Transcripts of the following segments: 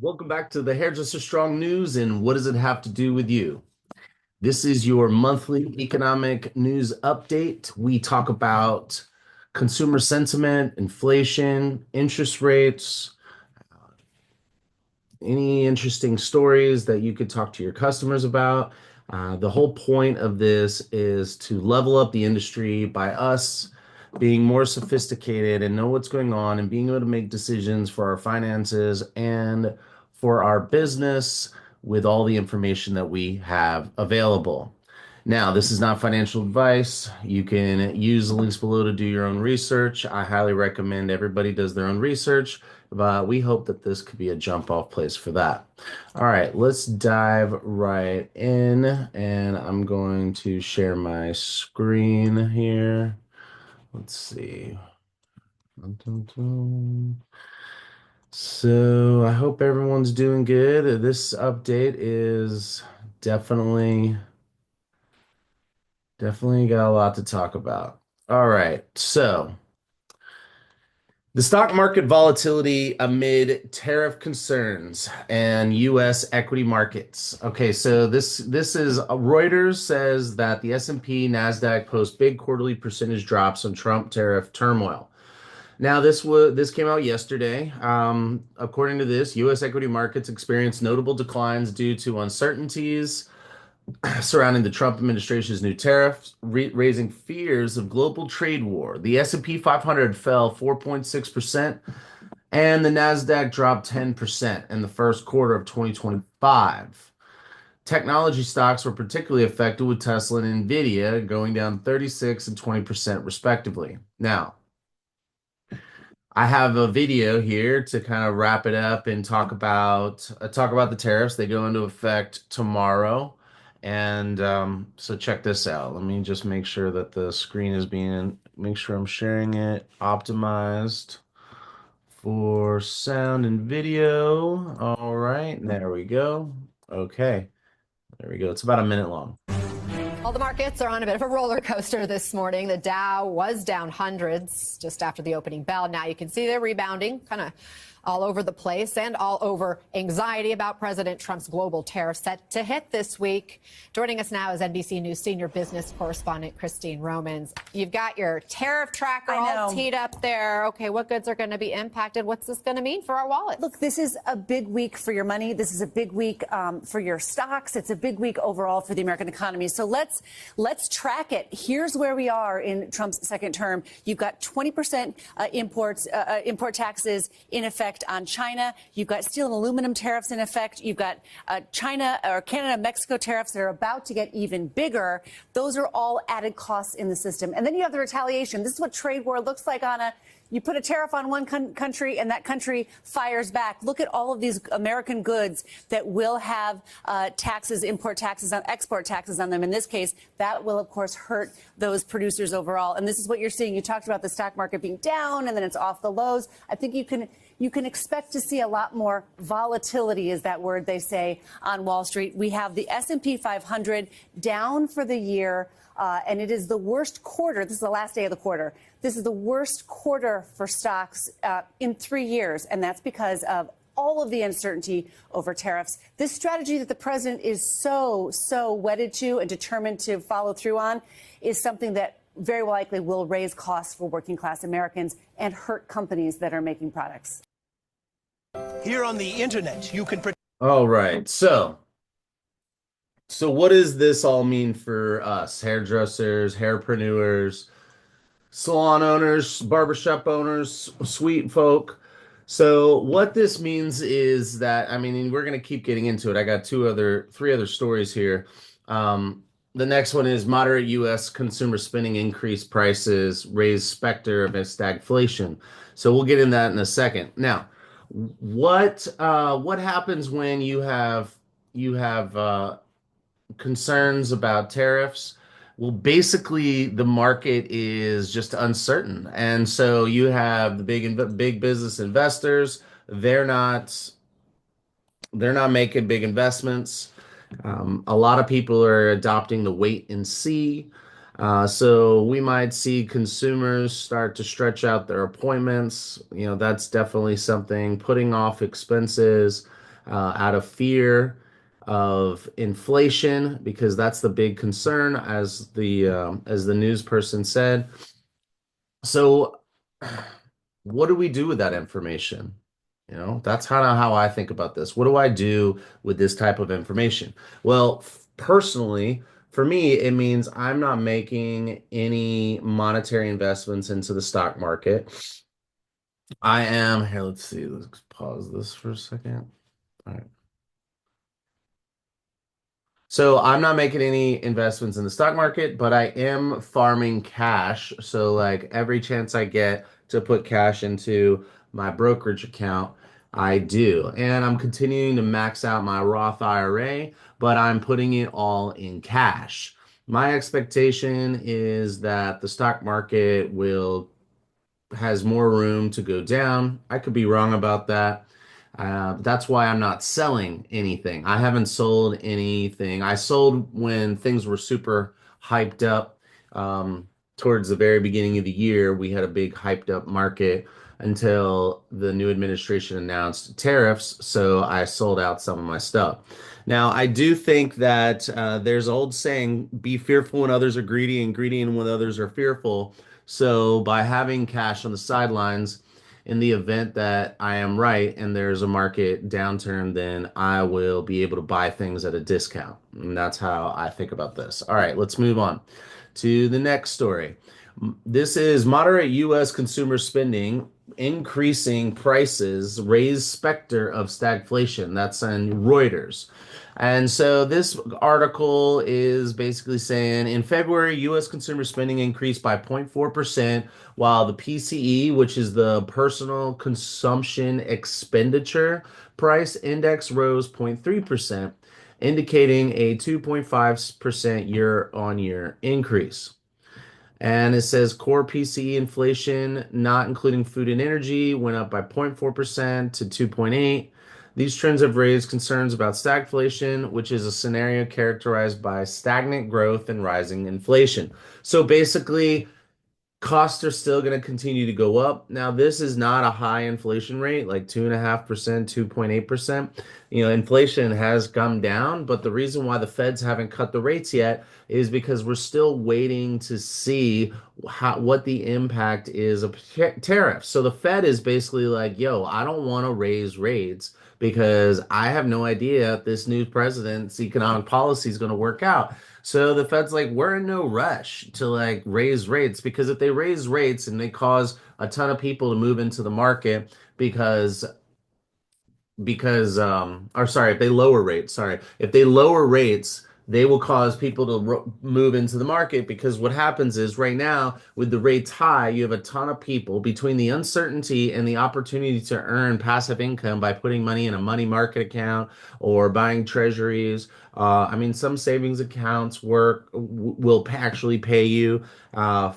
Welcome back to the Hairdresser Strong News, and what does it have to do with you? This is your monthly economic news update. We talk about consumer sentiment, inflation, interest rates, any interesting stories that you could talk to your customers about. The whole point of this is to level up the industry by us being more sophisticated and know what's going on and being able to make decisions for our finances and for our business with all the information that we have available. Now, this is not financial advice. You can use the links below to do your own research. I highly recommend everybody does their own research, but we hope that this could be a jump off place for that. All right, let's dive right in, and I'm going to share my screen here. Let's see. So I hope everyone's doing good. This update is definitely got a lot to talk about. All right, so the stock market volatility amid tariff concerns and U.S. equity markets. Okay, so this is Reuters says that the S&P Nasdaq post big quarterly percentage drops on Trump tariff turmoil. Now this came out yesterday. According to this, U.S. equity markets experienced notable declines due to uncertainties surrounding the Trump administration's new tariffs, raising fears of global trade war. The S&P 500 fell 4.6%, and the Nasdaq dropped 10% in the first quarter of 2025. Technology stocks were particularly affected, with Tesla and Nvidia going down 36 and 20% respectively. Now, I have a video here to kind of wrap it up and talk about the tariffs. They go into effect tomorrow. And so check this out. Let me just make sure that the screen is make sure I'm sharing it optimized for sound and video. All right, there we go. Okay, there we go. It's about a minute long. Well, the markets are on a bit of a roller coaster this morning. The Dow was down hundreds just after the opening bell. Now you can see they're rebounding, kind of all over the place, and all over anxiety about President Trump's global tariffs set to hit this week. Joining us now is NBC News senior business correspondent Christine Romans. You've got your tariff tracker all teed up there. Okay, what goods are going to be impacted? What's this going to mean for our wallet? Look, this is a big week for your money. This is a big week for your stocks. It's a big week overall for the American economy. So let's track it. Here's where we are in Trump's second term. You've got 20% import taxes in effect on China. You've got steel and aluminum tariffs in effect. You've got China or Canada, Mexico tariffs that are about to get even bigger. Those are all added costs in the system. And then you have the retaliation. This is what trade war looks like you put a tariff on one country and that country fires back. Look at all of these American goods that will have import taxes, export taxes on them. In this case, that will, of course, hurt those producers overall. And this is what you're seeing. You talked about the stock market being down and then it's off the lows. I think you can expect to see a lot more volatility, is that word they say, on Wall Street. We have the S&P 500 down for the year, and it is the worst quarter. This is the last day of the quarter. This is the worst quarter for stocks in 3 years, and that's because of all of the uncertainty over tariffs. This strategy that the president is so wedded to and determined to follow through on is something that very likely will raise costs for working class Americans and hurt companies that are making products. Here on the internet, you can. All right, so what does this all mean for us, hairdressers, hairpreneurs, salon owners, barbershop owners, sweet folk? So what this means is that, I mean, we're going to keep getting into it. I got three other stories here. The next one is moderate U.S. consumer spending increased prices, raised specter of stagflation. So we'll get in that in a second. Now, what happens when you have concerns about tariffs? Well, basically, the market is just uncertain, and so you have the big business investors. They're not making big investments. A lot of people are adopting the wait and see. So we might see consumers start to stretch out their appointments. You know, that's definitely something, putting off expenses. out of fear of inflation, because that's the big concern, as the news person said. So, what do we do with that information? You know, that's kind of how I think about this. What do I do with this type of information? Well, personally, for me, it means I'm not making any monetary investments into the stock market. I am, here, let's see, let's pause this for a second. All right. So I'm not making any investments in the stock market, but I am farming cash. So like every chance I get to put cash into my brokerage account, I do. And I'm continuing to max out my Roth IRA, but I'm putting it all in cash. My expectation is that the stock market will has more room to go down. I could be wrong about that. That's why I'm not selling anything. I haven't sold anything. I sold when things were super hyped up. Towards the very beginning of the year, we had a big hyped up market until the new administration announced tariffs. So I sold out some of my stuff. Now, I do think that there's an old saying, be fearful when others are greedy and greedy when others are fearful. So by having cash on the sidelines, in the event that I am right and there's a market downturn, then I will be able to buy things at a discount. And that's how I think about this. All right, let's move on to the next story. This is moderate U.S. consumer spending, increasing prices, raise specter of stagflation. That's in Reuters. And so this article is basically saying in February, U.S. consumer spending increased by 0.4%, while the PCE, which is the personal consumption expenditure price index, rose 0.3%, indicating a 2.5% year-on-year increase. And it says core PCE inflation, not including food and energy, went up by 0.4% to 2.8. These trends have raised concerns about stagflation, which is a scenario characterized by stagnant growth and rising inflation. So basically, costs are still going to continue to go up. Now, this is not a high inflation rate, like 2.5%, 2.8%. You know, inflation has come down, but the reason why the Feds haven't cut the rates yet is because we're still waiting to see what the impact is of tariffs. So the Fed is basically like, yo, I don't want to raise rates because I have no idea if this new president's economic policy is going to work out. So the Fed's like, we're in no rush to like raise rates, because if they raise rates and they cause a ton of people to move into the market or sorry, if they lower rates, if they lower rates, they will cause people to move into the market, because what happens is right now with the rates high, you have a ton of people between the uncertainty and the opportunity to earn passive income by putting money in a money market account or buying treasuries. I mean, some savings accounts will actually pay you 4%.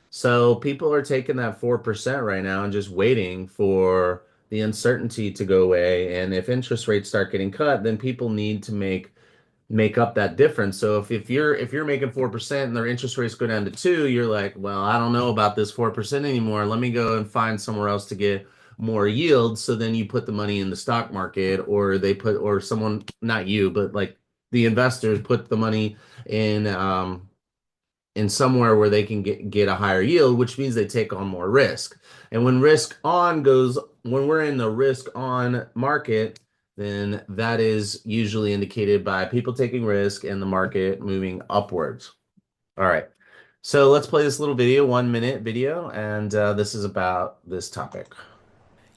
So people are taking that 4% right now and just waiting for the uncertainty to go away. And if interest rates start getting cut, then people need to make up that difference. So if you're making 4% and their interest rates go down to 2, you're like, well, I don't know about this 4% anymore. Let me go and find somewhere else to get more yield. So then you put the money in the stock market, or someone, not you, but like the investors put the money in somewhere where they can get a higher yield, which means they take on more risk. And when when we're in the risk on market, then that is usually indicated by people taking risk and the market moving upwards. All right. So let's play this little video, 1 minute video, and this is about this topic.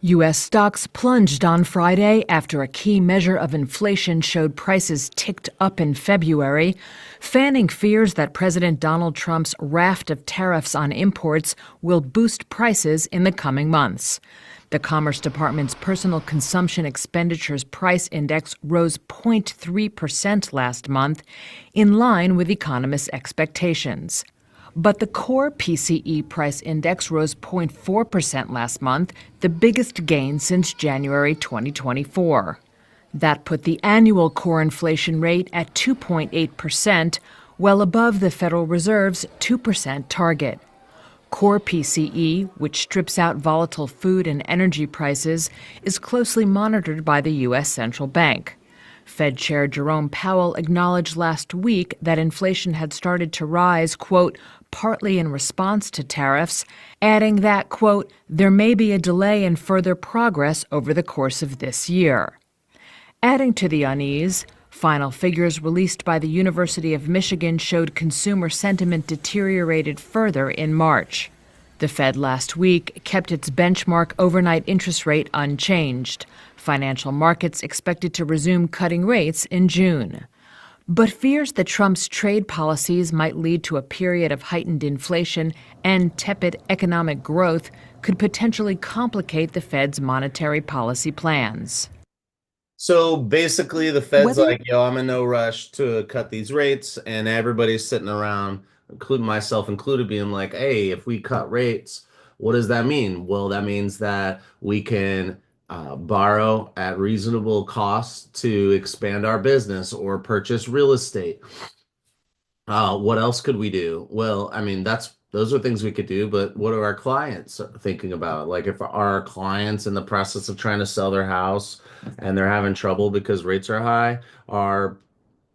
U.S. stocks plunged on Friday after a key measure of inflation showed prices ticked up in February, fanning fears that President Donald Trump's raft of tariffs on imports will boost prices in the coming months. The Commerce Department's personal consumption expenditures price index rose 0.3% last month, in line with economists' expectations. But the core PCE price index rose 0.4% last month, the biggest gain since January 2024. That put the annual core inflation rate at 2.8%, well above the Federal Reserve's 2% target. Core PCE, which strips out volatile food and energy prices, is closely monitored by the U.S. Central Bank. Fed Chair Jerome Powell acknowledged last week that inflation had started to rise, quote, partly in response to tariffs, adding that, quote, there may be a delay in further progress over the course of this year. Adding to the unease, final figures released by the University of Michigan showed consumer sentiment deteriorated further in March. The Fed last week kept its benchmark overnight interest rate unchanged. Financial markets expected to resume cutting rates in June. But fears that Trump's trade policies might lead to a period of heightened inflation and tepid economic growth could potentially complicate the Fed's monetary policy plans. So basically, the Fed's like, yo, I'm in no rush to cut these rates, and everybody's sitting around, including myself included, being like, hey, if we cut rates, what does that mean? Well, that means that we can borrow at reasonable costs to expand our business or purchase real estate. What else could we do? Well, I mean, those are things we could do, but what are our clients thinking about? Like, if our clients in the process of trying to sell their house and they're having trouble because rates are high, are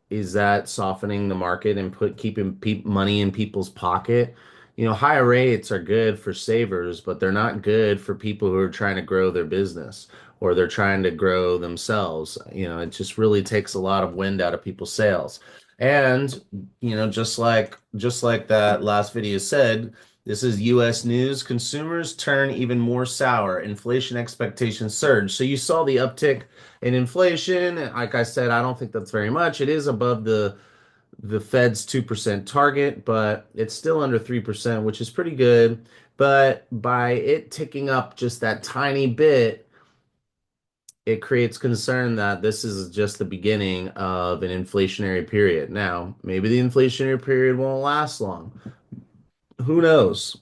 is that softening the market and keeping money in people's pocket? Higher rates are good for savers, but they're not good for people who are trying to grow their business or they're trying to grow themselves. It just really takes a lot of wind out of people's sails. And, just like that last video said, this is US news. Consumers turn even more sour. Inflation expectations surge. So you saw the uptick in inflation. Like I said, I don't think that's very much. It is above the Fed's 2% target, but it's still under 3%, which is pretty good. But by it ticking up just that tiny bit, it creates concern that this is just the beginning of an inflationary period. Now, maybe the inflationary period won't last long. Who knows?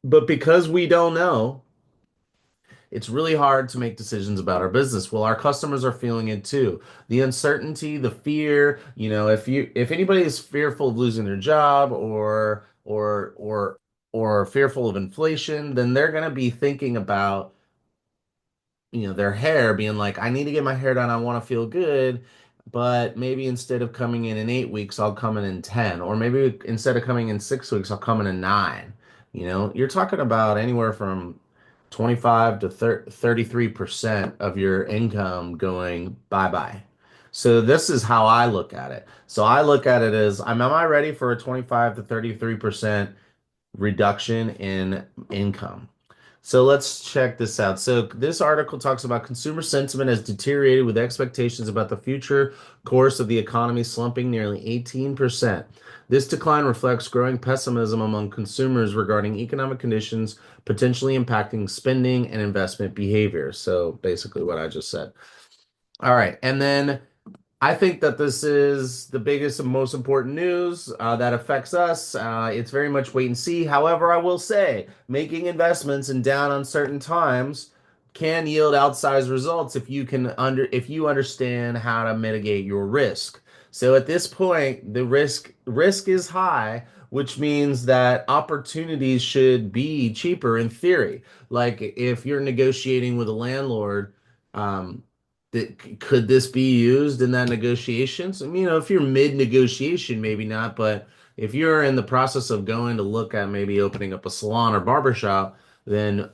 But because we don't know, it's really hard to make decisions about our business. Well, our customers are feeling it too. The uncertainty, the fear, if anybody is fearful of losing their job or fearful of inflation, then they're going to be thinking about their hair, being like, I need to get my hair done. I want to feel good. But maybe instead of coming in 8 weeks, I'll come in 10. Or maybe instead of coming in 6 weeks, I'll come in 9. You're talking about anywhere from 25 to 33% of your income going bye-bye. So this is how I look at it. So I look at it as, am I ready for a 25 to 33% reduction in income? So let's check this out. So this article talks about consumer sentiment has deteriorated with expectations about the future course of the economy slumping nearly 18%. This decline reflects growing pessimism among consumers regarding economic conditions potentially impacting spending and investment behavior. So basically what I just said. All right. And then I think that this is the biggest and most important news that affects us. It's very much wait and see. However, I will say making investments in down uncertain times can yield outsized results if you understand how to mitigate your risk. So at this point, the risk is high, which means that opportunities should be cheaper in theory. Like if you're negotiating with a landlord, could this be used in that negotiations? I mean, if you're mid-negotiation, maybe not, but if you're in the process of going to look at maybe opening up a salon or barbershop, then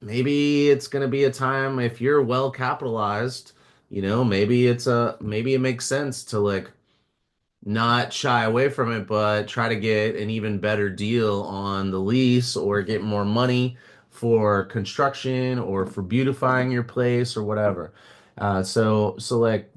maybe it's going to be a time if you're well capitalized, maybe it makes sense to like not shy away from it, but try to get an even better deal on the lease or get more money for construction or for beautifying your place or whatever. So like,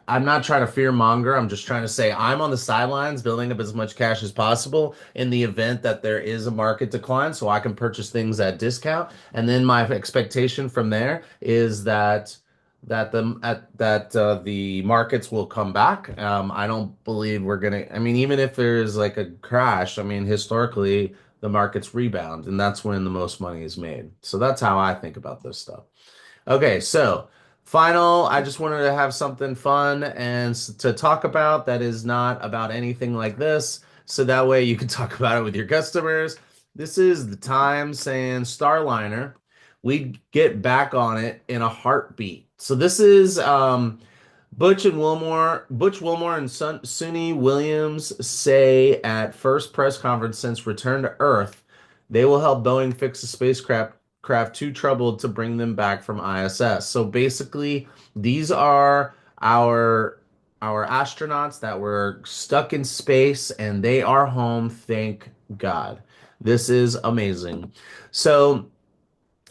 I'm not trying to fear monger. I'm just trying to say I'm on the sidelines building up as much cash as possible in the event that there is a market decline so I can purchase things at discount. And then my expectation from there is that the markets will come back. I don't believe we're gonna. I mean, even if there's like a crash, I mean, historically the markets rebound, and that's when the most money is made. So that's how I think about this stuff. Okay, so final, I just wanted to have something fun and to talk about that is not about anything like this. So that way you can talk about it with your customers. This is the time saying Starliner, we'd get back on it in a heartbeat. So this is Butch Wilmore and Suni Williams say at first press conference since Return to Earth, they will help Boeing fix the spacecraft too troubled to bring them back from ISS. So basically, these are our astronauts that were stuck in space and they are home, thank God. This is amazing. So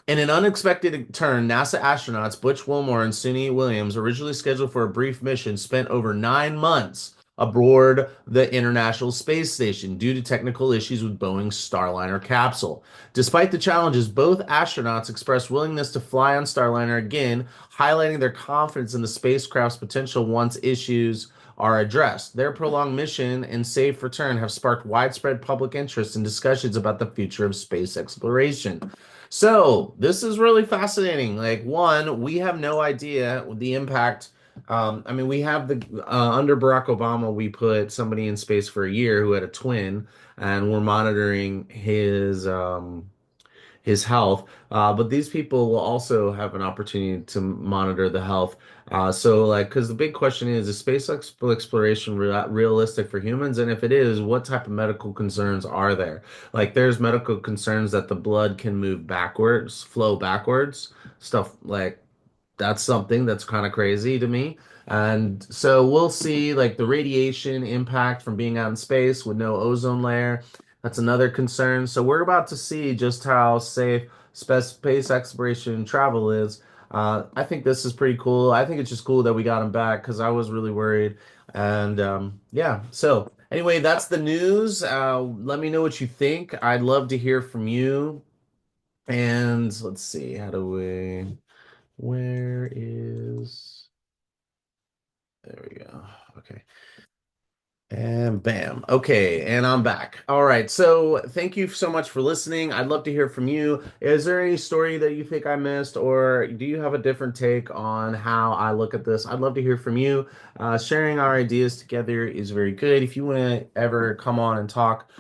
in an unexpected turn, NASA astronauts Butch Wilmore and Suni Williams, originally scheduled for a brief mission, spent over 9 months aboard the International Space Station due to technical issues with Boeing's Starliner capsule. Despite the challenges, both astronauts expressed willingness to fly on Starliner again, highlighting their confidence in the spacecraft's potential once issues are addressed. Their prolonged mission and safe return have sparked widespread public interest and discussions about the future of space exploration. So this is really fascinating. Like, one, we have no idea the impact. I mean, we have under Barack Obama, we put somebody in space for a year who had a twin, and we're monitoring his health. But these people will also have an opportunity to monitor the health. So, like, because the big question is space exploration realistic for humans? And if it is, what type of medical concerns are there? Like, there's medical concerns that the blood can move backwards, flow backwards, stuff like that's something that's kind of crazy to me. And so we'll see like the radiation impact from being out in space with no ozone layer. That's another concern. So we're about to see just how safe space exploration and travel is. I think this is pretty cool. I think it's just cool that we got him back because I was really worried. And yeah, so anyway, that's the news. Let me know what you think. I'd love to hear from you. And let's see, where is, there we go. Okay. And bam. Okay, and I'm back. All right. So thank you so much for listening. I'd love to hear from you. Is there any story that you think I missed, or do you have a different take on how I look at this? I'd love to hear from you. Sharing our ideas together is very good. If you want to ever come on and talk,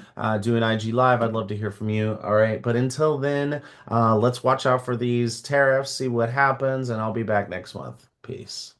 do an IG live, I'd love to hear from you. All right. But until then, let's watch out for these tariffs, see what happens, and I'll be back next month. Peace.